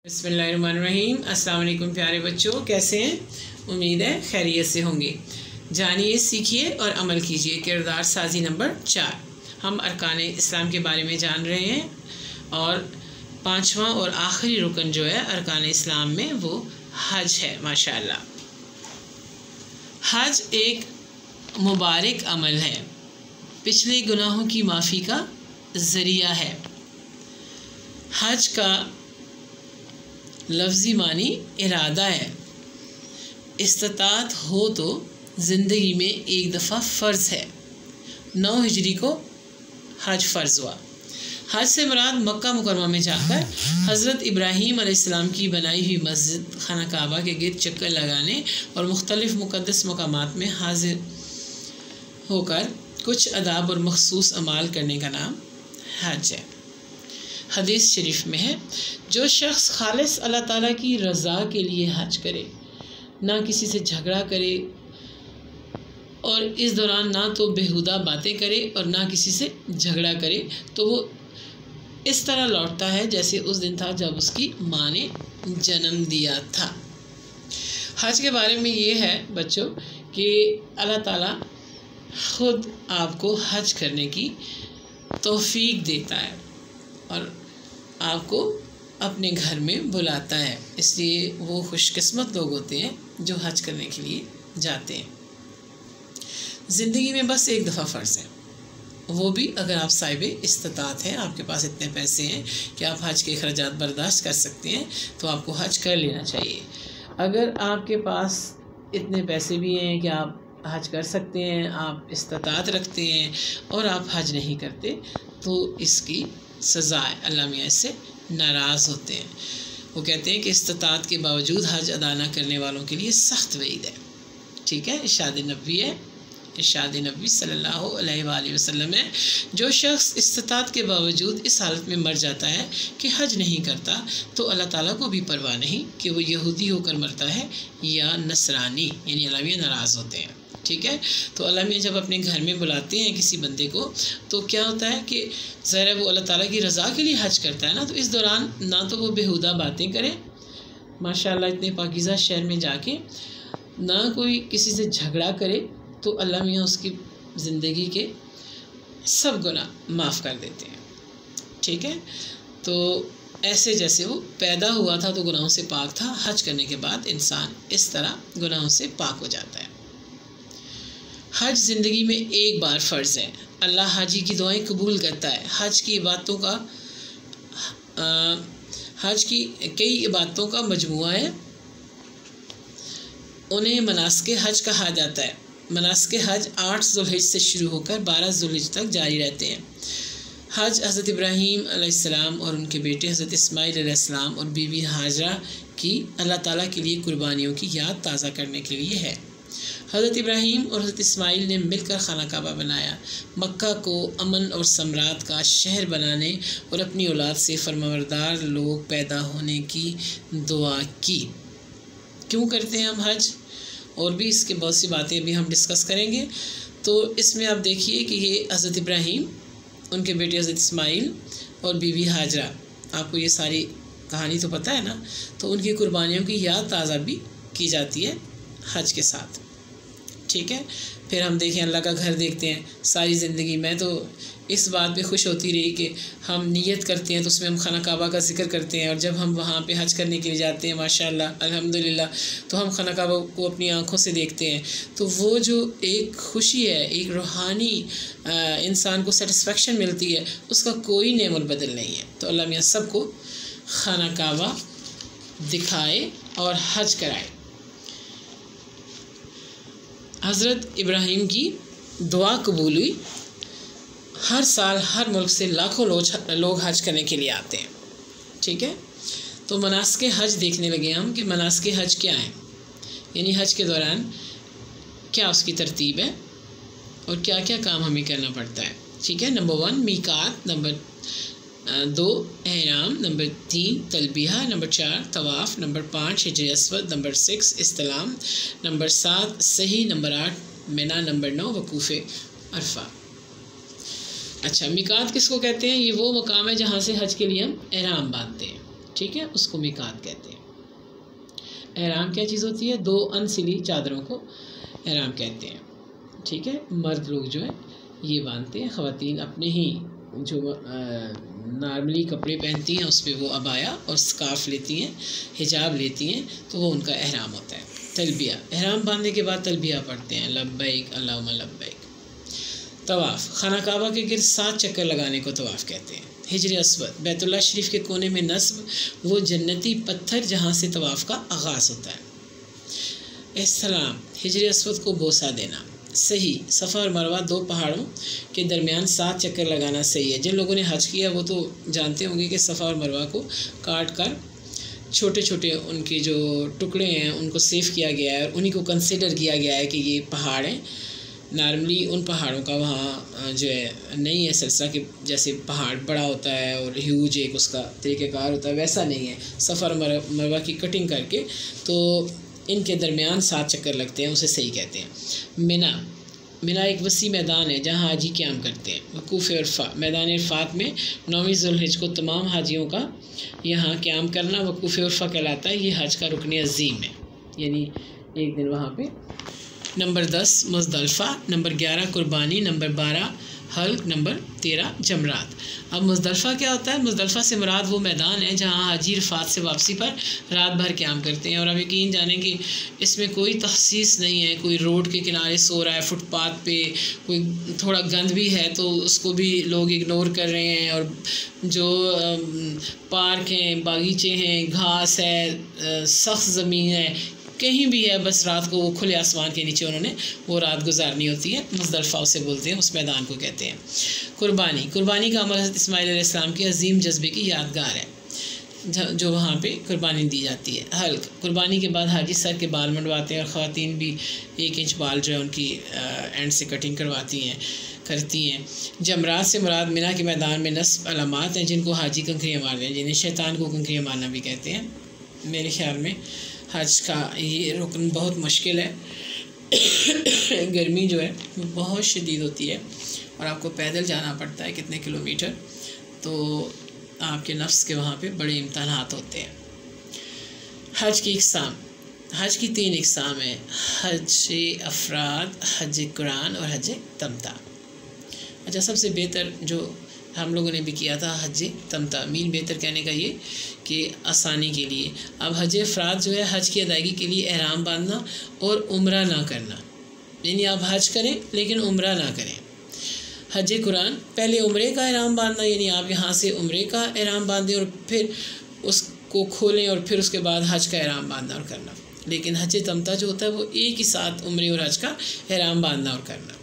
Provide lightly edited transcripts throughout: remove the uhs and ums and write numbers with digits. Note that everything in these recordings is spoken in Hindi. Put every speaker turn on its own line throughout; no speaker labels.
बिस्मिल्लाहिर्रहमानिर्रहीम। अस्सलाम वालेकुम प्यारे बच्चों, कैसे हैं? उम्मीद है खैरियत से होंगे। जानिए, सीखिए और अमल कीजिए। किरदार साजी नंबर 4। हम अरकान इस्लाम के बारे में जान रहे हैं और पांचवा और आखिरी रुकन जो है अरकान इस्लाम में वो हज है। माशाअल्लाह, हज एक मुबारक अमल है, पिछले गुनाहों की माफ़ी का ज़रिया है। हज का लफ्ज़ी मानी इरादा है। इस्तात हो तो ज़िंदगी में एक दफ़ा फ़र्ज़ है। 9 हिजरी को हज फ़र्ज़ हुआ। हज से मुराद मक्का मुकरमा में जाकर हज़रत इब्राहीम अलैहिस्सलाम की बनाई हुई मस्जिद खाना काबा के गिर्द चक्कर लगाने और मुख्तलिफ़ मुक़द्दस मकामात में हाजिर होकर कुछ अदाब और मखसूस अमाल करने का नाम हज है। हदीस शरीफ में है, जो शख्स खालिस अल्लाह ताला की रज़ा के लिए हज करे, ना किसी से झगड़ा करे और इस दौरान ना तो बेहुदा बातें करे और ना किसी से झगड़ा करे, तो वो इस तरह लौटता है जैसे उस दिन था जब उसकी माँ ने जन्म दिया था। हज के बारे में ये है बच्चों कि अल्लाह ताला ख़ुद आपको हज करने की तौफ़ीक देता है और आपको अपने घर में बुलाता है। इसलिए वो खुशकिस्मत लोग होते हैं जो हज करने के लिए जाते हैं। ज़िंदगी में बस एक दफ़ा फ़र्ज़ है, वो भी अगर आप साहिब इस्तात हैं, आपके पास इतने पैसे हैं कि आप हज के अखराजात बर्दाश्त कर सकते हैं, तो आपको हज कर लेना चाहिए। अगर आपके पास इतने पैसे भी हैं कि आप हज कर सकते हैं, आप इस्तात रखते हैं और आप हज नहीं करते, तो इसकी सज़ा है। अल्लाह मियाँ इससे नाराज़ होते हैं। वो कहते हैं कि इस्तात के बावजूद हज अदा न करने वालों के लिए सख्त वईद है। ठीक है, इरशाद नबी है, इरशाद नबी सल्लल्लाहु अलैहि वसल्लम है, जो शख्स इस्तात के बावजूद इस हालत में मर जाता है कि हज नहीं करता, तो अल्लाह ताला को भी परवाह नहीं कि वो यहूदी होकर मरता है या नसरानी, यानी अल्लाह मियाँ नाराज़ होते हैं। ठीक है, तो अल्लाह मियाँ जब अपने घर में बुलाते हैं किसी बंदे को, तो क्या होता है कि ज़रा वो अल्लाह ताला की रज़ा के लिए हज करता है ना, तो इस दौरान ना तो वो बेहुदा बातें करे, माशाअल्लाह इतने पाकीज़ा शहर में जाके, ना कोई किसी से झगड़ा करे, तो अल्लाह मियाँ उसकी ज़िंदगी के सब गुनाह माफ़ कर देते हैं। ठीक है, तो ऐसे जैसे वो पैदा हुआ था तो गुनाहों से पाक था, हज करने के बाद इंसान इस तरह गुनाहों से पाक हो जाता है। हज ज़िंदगी में एक बार फ़र्ज़ है। अल्लाह हाजी की दुआएं कबूल करता है। हज की कई इबादतों का मजमुआ है, उन्हें मनासिक हज कहा जाता है। मनासिक हज 8 ज़ुल्हिज से शुरू होकर 12 ज़ुल्हिज तक जारी रहते हैं। हज हज़रत इब्राहीम अलैहिस्सलाम और उनके बेटे हज़रत इस्माइल अलैहिस्सलाम और बीवी हाजरा की अल्लाह ताला के लिए कुर्बानियों की याद ताज़ा करने के लिए है। हज़रत इब्राहीम और हज़रत इस्माइल ने मिलकर खाना काबा बनाया, मक्का को अमन और सम्राट का शहर बनाने और अपनी औलाद से फरमाबरदार लोग पैदा होने की दुआ की। क्यों करते हैं हम हज? और भी इसके बहुत सी बातें अभी हम डिस्कस करेंगे। तो इसमें आप देखिए कि ये हज़रत इब्राहीम, उनके बेटे हज़रत इस्माइल और बीवी हाजरा, आपको ये सारी कहानी तो पता है ना, तो उनकी कुर्बानियों की याद ताज़ा भी की जाती है हज के साथ। ठीक है, फिर हम देखें अल्लाह का घर देखते हैं। सारी ज़िंदगी मैं तो इस बात पे खुश होती रही कि हम नियत करते हैं तो उसमें हम खाना काबा का ज़िक्र करते हैं, और जब हम वहाँ पे हज करने के लिए जाते हैं माशाअल्लाह अल्हम्दुलिल्लाह, तो हम खाना काबा को अपनी आँखों से देखते हैं, तो वो जो एक खुशी है, एक रूहानी इंसान को सेटिस्फेक्शन मिलती है, उसका कोई नेमोल बदल नहीं है। तो अल्लाह मियाँ सबको खाना काबा दिखाए और हज कराए। हज़रत इब्राहीम की दुआ कबूल हुई। हर साल हर मुल्क से लाखों लोग हज करने के लिए आते हैं। ठीक है, तो मनासिक हज देखने लगे हम कि मनासिक हज क्या है, यानी हज के दौरान क्या उसकी तरतीब है और क्या क्या काम हमें करना पड़ता है। ठीक है, नंबर 1 मीकात, नंबर 2 एहराम, नंबर 3 तलबिया, नंबर 4 तवाफ़, नंबर 5 हिजर अस्वद, नंबर 6 इस्तिलाम, नंबर 7 सही, नंबर 8 मिना, नंबर 9 वकूफ़ अरफा। अच्छा, मिकात किसको कहते हैं? ये वो मकाम है जहाँ से हज के लिए हम एहराम बांधते हैं। ठीक है, उसको मिकात कहते हैं। एहराम क्या चीज़ होती है? 2 अनसिली चादरों को एहराम कहते हैं, ठीक है। मर्द लोग जो है ये बांधते हैं, ख़वातीन अपने ही जो नॉर्मली कपड़े पहनती हैं उस पर वो अबाया और स्कार्फ लेती हैं, हिजाब लेती हैं, तो वो उनका एहराम होता है। तलबिया, एहराम बांधने के बाद तलबिया पढ़ते हैं, लब्बैक अल्लाहुम्मा लब्बैक। तवाफ़, खाना काबा के गिर्द 7 चक्कर लगाने को तवाफ़ कहते हैं। हिजर अस्वद, बैतुल्लाह शरीफ के कोने में नस्ब, वो जन्नती पत्थर जहाँ से तवाफ़ का आगाज़ होता है। इस्लाम, हिजर अस्वद को बोसा देना। सही, सफ़ा और मरवा 2 पहाड़ों के दरमियान 7 चक्कर लगाना सही है। जिन लोगों ने हज किया वो तो जानते होंगे कि सफ़ा और मरवा को काट कर छोटे छोटे उनके जो टुकड़े हैं उनको सेव किया गया है और उन्हीं को कंसिडर किया गया है कि ये पहाड़ हैं। नॉर्मली उन पहाड़ों का वहाँ जो है नहीं है सिलसिला कि जैसे पहाड़ बड़ा होता है और ह्यूज एक उसका तरीक़ेकार होता है, वैसा नहीं है। सफ़ा और मरवा की कटिंग करके तो इनके दरमियान 7 चक्कर लगते हैं, उसे सही कहते हैं। मिना एक वसी मैदान है जहाँ हाजी क़याम करते हैं। वकूफ़ इरफ़ा, मैदान इरफ़ात में 9वीं ज़ुल्हिज को तमाम हाजियों का यहाँ क़याम करना वकूफ़ इरफ़ा कहलाता है। ये हज का रुकन अज़ीम है, यानी एक दिन वहाँ पे। नंबर 10 मुज़दलिफ़ा, नंबर 11 कुर्बानी, नंबर 12 हल्क, नंबर 13 जमरात। अब मुज़दलिफ़ा क्या होता है? मुज़दलिफ़ा से मुराद वो मैदान है जहाँ हाजी रफ़ात से वापसी पर रात भर क़याम करते हैं। और अब यकीन जानें कि इसमें कोई तख़सीस नहीं है, कोई रोड के किनारे सो रहा है, फुटपाथ पे, कोई थोड़ा गंद भी है तो उसको भी लोग इग्नोर कर रहे हैं। और जो पार्क हैं, बागीचे हैं, घास है, सख्त ज़मीन है, कहीं भी है, बस रात को वो खुले आसमान के नीचे उन्होंने वो रात गुजारनी होती है। मुज़दलिफ़ा उसे बोलते हैं, उस मैदान को कहते हैं। कुर्बानी का अमल हज़रत इस्माइल अलैहिस्सलाम की अजीम जज्बे की यादगार है जो वहाँ पे कुर्बानी दी जाती है। हल्क, कुर्बानी के बाद हाजी सर के बाल मंडवाते हैं और ख़वातीन भी 1 इंच बाल जो है उनकी एंड से कटिंग करती हैं। जमरात से मुराद मिना के मैदान में नस्ब अलामात हैं जिनको हाजी कंकरियाँ मारते हैं, जिन्हें शैतान को कंकरियाँ मारना भी कहते हैं। मेरे ख्याल में हज का ये रुकन बहुत मुश्किल है। गर्मी जो है वो बहुत शदीद होती है और आपको पैदल जाना पड़ता है कितने किलोमीटर, तो आपके नफ्स के वहाँ पे बड़े इम्तहानात होते हैं। हज की इक़साम, हज की 3 इक़साम है, हज अफराद, हज कुरान और हज तमता। अच्छा, सबसे बेहतर जो हम लोगों ने भी किया था हज तमता। मीन बेहतर कहने का ये कि आसानी के लिए। अब हज अफराद जो है हज की अदायगी के लिए एहराम बांधना और उम्रा ना करना, यानी आप हज करें लेकिन उम्रा ना करें। हज कुरान, पहले उम्रे का एहराम बांधना, यानी आप यहाँ से उम्रे का एहराम बांधें और फिर उसको खोलें और फिर उसके बाद हज का एहराम बांधना और करना। लेकिन हज तमता जो होता है वो एक ही साथ उम्रे और हज का एहराम बांधना और करना,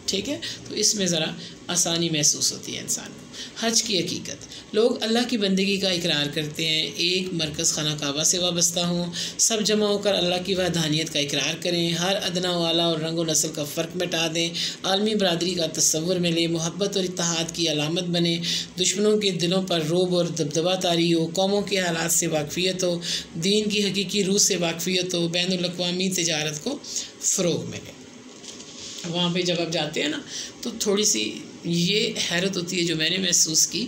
ठीक है। तो इसमें ज़रा आसानी महसूस होती है इंसान को। हज की हकीकत, लोग अल्लाह की बंदगी का इकरार करते हैं, एक मरकज़ खाना काबा से वाबस्ता हों, सब जमा होकर अल्लाह की वहदानियत का इकरार करें, हर अदना वाला और रंग व नस्ल का फ़र्क मिटा दें, आलमी बरादरी का तस्वुर मिले, मोहब्बत और इत्तेहाद की अलामत बने, दुश्मनों के दिलों पर रोब और दबदबा तारी हो, कौमों के हालात से वाकफ़ियत हो, दीन की हकीकी रूह से वाकफ़ियत हो, बैनुल-अक़वामी तिजारत को फ़रोग़ मिले। वहाँ पे जब आप जाते हैं ना तो थोड़ी सी ये हैरत होती है जो मैंने महसूस की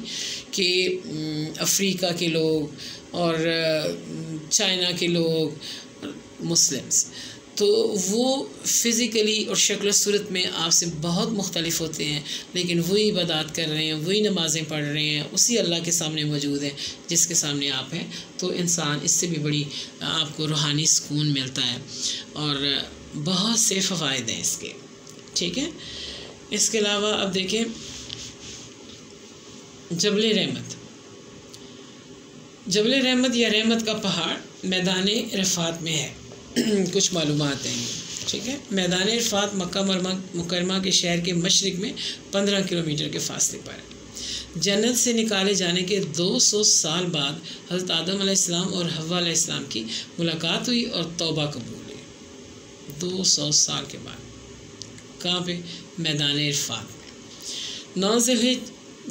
कि अफ्रीका के लोग और चाइना के लोग, मुस्लिम्स, तो वो फ़िज़िकली और शक्ल सूरत में आपसे बहुत मुख्तलिफ़ होते हैं, लेकिन वही इबादत कर रहे हैं, वही नमाज़ें पढ़ रहे हैं, उसी अल्लाह के सामने मौजूद हैं जिसके सामने आप हैं। तो इंसान इससे भी बड़ी आपको रूहानी सुकून मिलता है और बहुत से फ़वाइद हैं इसके, ठीक है। इसके अलावा अब देखें जबल रहमत या रहमत का पहाड़ मैदान इरफ़ात में है। कुछ मालूमात हैं, ठीक है। मैदान इरफ़ात मक्का मुकरमा के शहर के मशरिक़ में 15 किलोमीटर के फासले पर है। जन्नत से निकाले जाने के 200 साल बाद हज़रत आदम अलैहिस्सलाम और हव्वा अलैहिस्सलाम की मुलाकात हुई और तौबा कबूल हुई। 200 साल के बाद कहाँ पे? मैदान इरफ़ात में। 9 ज़िलहिज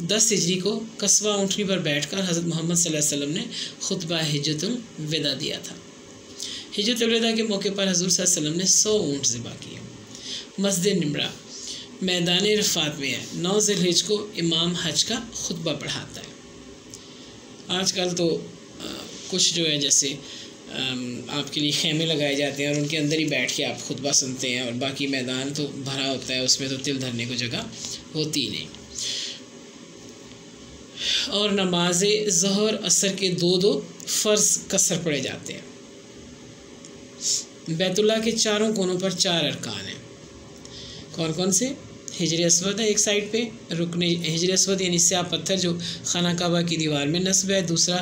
10 हिजरी को कस्बा ऊँटनी पर बैठकर हज़रत मोहम्मद सल्लल्लाहु अलैहि वसल्लम ने खुतबा हिज्जतुल विदा दिया था। हिज्जतुल विदा के मौके पर हज़ूर सल्लल्लाहु अलैहि वसल्लम ने 100 ऊँट ज़िबा किए। मस्जिद निमरा मैदान इरफ़ात में है। 9 ज़िलहिज को इमाम हज का खुतबा पढ़ाता है। आजकल तो कुछ जो है जैसे आपके लिए खेमे लगाए जाते हैं और उनके अंदर ही बैठ के आप खुतबा सुनते हैं, और बाकी मैदान तो भरा होता है, उसमें तो तिल धरने को जगह होती ही नहीं। और नमाज ज़ोहर असर के 2-2 फ़र्ज़ कसर पड़े जाते हैं। बैतुल्लाह के चारों कोनों पर 4 अरकान हैं। कौन कौन से? हिजर अस्वद है एक साइड पे, रुकन हिजर अस्वद यानी स्याह पत्थर जो खाना काबा की दीवार में नस्ब है। दूसरा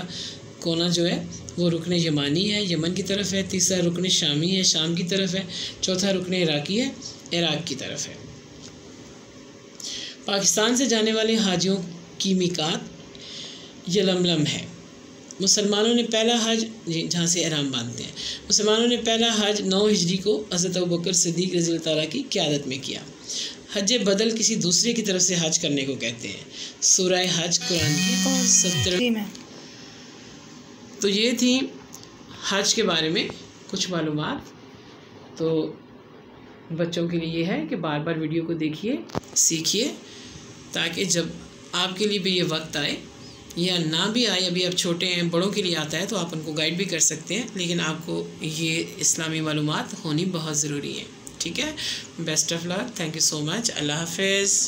कोना जो है वो रुकन यमानी है, यमन की तरफ है। तीसरा रुकन शामी है, शाम की तरफ है। चौथा रुकन इराकी है, इराक की तरफ है। पाकिस्तान से जाने वाले हाजियों की मिकात यलमलम है। मुसलमानों ने पहला हज, जहाँ से एहराम बांधते हैं, मुसलमानों ने पहला हज 9 हिजरी को हज़रत अबू बकर सिद्दीक़ रज़ी अल्लाह ताला की क़यादत में किया। हज बदल किसी दूसरे की तरफ से हज करने को कहते हैं। सूरह हज कुरान की 17। तो ये थी हज के बारे में कुछ मालूमात। तो बच्चों के लिए ये है कि बार बार वीडियो को देखिए, सीखिए, ताकि जब आपके लिए भी ये वक्त आए या ना भी आए, अभी आप छोटे हैं, बड़ों के लिए आता है तो आप उनको गाइड भी कर सकते हैं, लेकिन आपको ये इस्लामी मालूमात होनी बहुत ज़रूरी है। ठीक है, best of luck, thank you so much, अल्लाह हाफ़िज़।